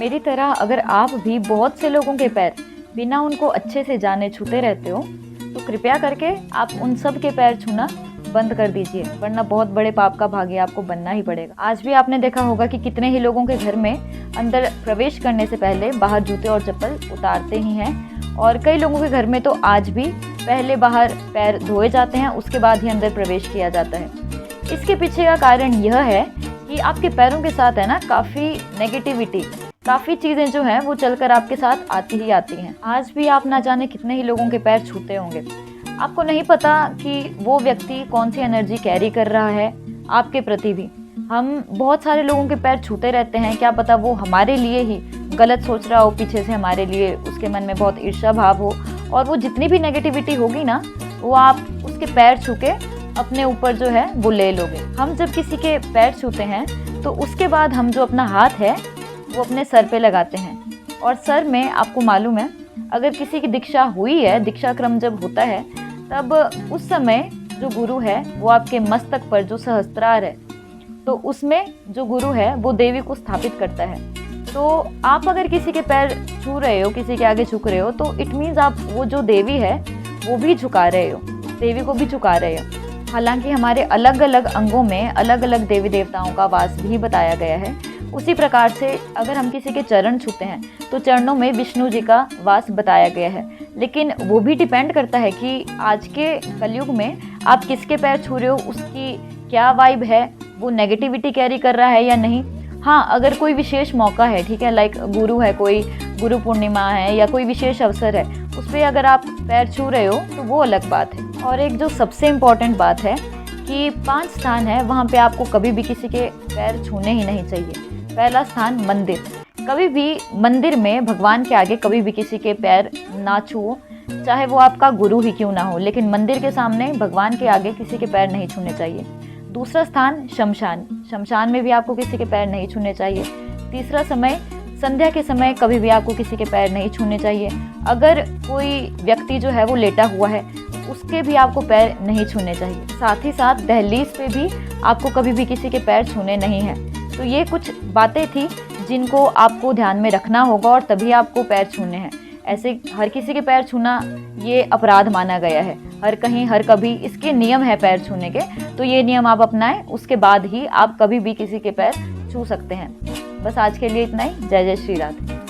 मेरी तरह अगर आप भी बहुत से लोगों के पैर बिना उनको अच्छे से जाने छूते रहते हो तो कृपया करके आप उन सब के पैर छूना बंद कर दीजिए, वरना बहुत बड़े पाप का भागी आपको बनना ही पड़ेगा। आज भी आपने देखा होगा कि कितने ही लोगों के घर में अंदर प्रवेश करने से पहले बाहर जूते और चप्पल उतारते ही हैं, और कई लोगों के घर में तो आज भी पहले बाहर पैर धोए जाते हैं, उसके बाद ही अंदर प्रवेश किया जाता है। इसके पीछे का कारण यह है कि आपके पैरों के साथ है ना काफ़ी नेगेटिविटी, काफ़ी चीज़ें जो हैं वो चलकर आपके साथ आती ही आती हैं। आज भी आप ना जाने कितने ही लोगों के पैर छूते होंगे, आपको नहीं पता कि वो व्यक्ति कौन सी एनर्जी कैरी कर रहा है आपके प्रति भी। हम बहुत सारे लोगों के पैर छूते रहते हैं, क्या पता वो हमारे लिए ही गलत सोच रहा हो, पीछे से हमारे लिए उसके मन में बहुत ईर्ष्या भाव हो, और वो जितनी भी नेगेटिविटी होगी ना वो आप उसके पैर छू के अपने ऊपर जो है वो ले लोगे। हम जब किसी के पैर छूते हैं तो उसके बाद हम जो अपना हाथ है वो अपने सर पे लगाते हैं, और सर में आपको मालूम है अगर किसी की दीक्षा हुई है, दीक्षा क्रम जब होता है तब उस समय जो गुरु है वो आपके मस्तक पर जो सहस्त्रार है तो उसमें जो गुरु है वो देवी को स्थापित करता है। तो आप अगर किसी के पैर छू रहे हो, किसी के आगे झुक रहे हो, तो इट मीन्स आप वो जो देवी है वो भी झुका रहे हो, देवी को भी झुका रहे हो। हालांकि हमारे अलग अलग अंगों में अलग अलग देवी देवताओं का वास भी बताया गया है। उसी प्रकार से अगर हम किसी के चरण छूते हैं तो चरणों में विष्णु जी का वास बताया गया है, लेकिन वो भी डिपेंड करता है कि आज के कलयुग में आप किसके पैर छू रहे हो, उसकी क्या वाइब है, वो नेगेटिविटी कैरी कर रहा है या नहीं। हाँ, अगर कोई विशेष मौका है, ठीक है, लाइक गुरु है, कोई गुरु पूर्णिमा है या कोई विशेष अवसर है, उस पर अगर आप पैर छू रहे हो तो वो अलग बात है। और एक जो सबसे इम्पॉर्टेंट बात है कि 5 स्थान है वहाँ पे आपको कभी भी किसी के पैर छूने ही नहीं चाहिए। पहला स्थान मंदिर, कभी भी मंदिर में भगवान के आगे कभी भी किसी के पैर ना छुओ, चाहे वो आपका गुरु ही क्यों ना हो, लेकिन मंदिर के सामने भगवान के आगे किसी के पैर नहीं छूने चाहिए। दूसरा स्थान शमशान, शमशान में भी आपको किसी के पैर नहीं छूने चाहिए। तीसरा समय संध्या के समय कभी भी आपको किसी के पैर नहीं छूने चाहिए। अगर कोई व्यक्ति जो है वो लेटा हुआ है उसके भी आपको पैर नहीं छूने चाहिए। साथ ही साथ दहलीज पे भी आपको कभी भी किसी के पैर छूने नहीं हैं। तो ये कुछ बातें थी जिनको आपको ध्यान में रखना होगा और तभी आपको पैर छूने हैं। ऐसे हर किसी के पैर छूना ये अपराध माना गया है, हर कहीं हर कभी इसके नियम है पैर छूने के, तो ये नियम आप अपनाएं, उसके बाद ही आप कभी भी किसी के पैर छू सकते हैं। बस आज के लिए इतना ही। जय जय श्री राधे।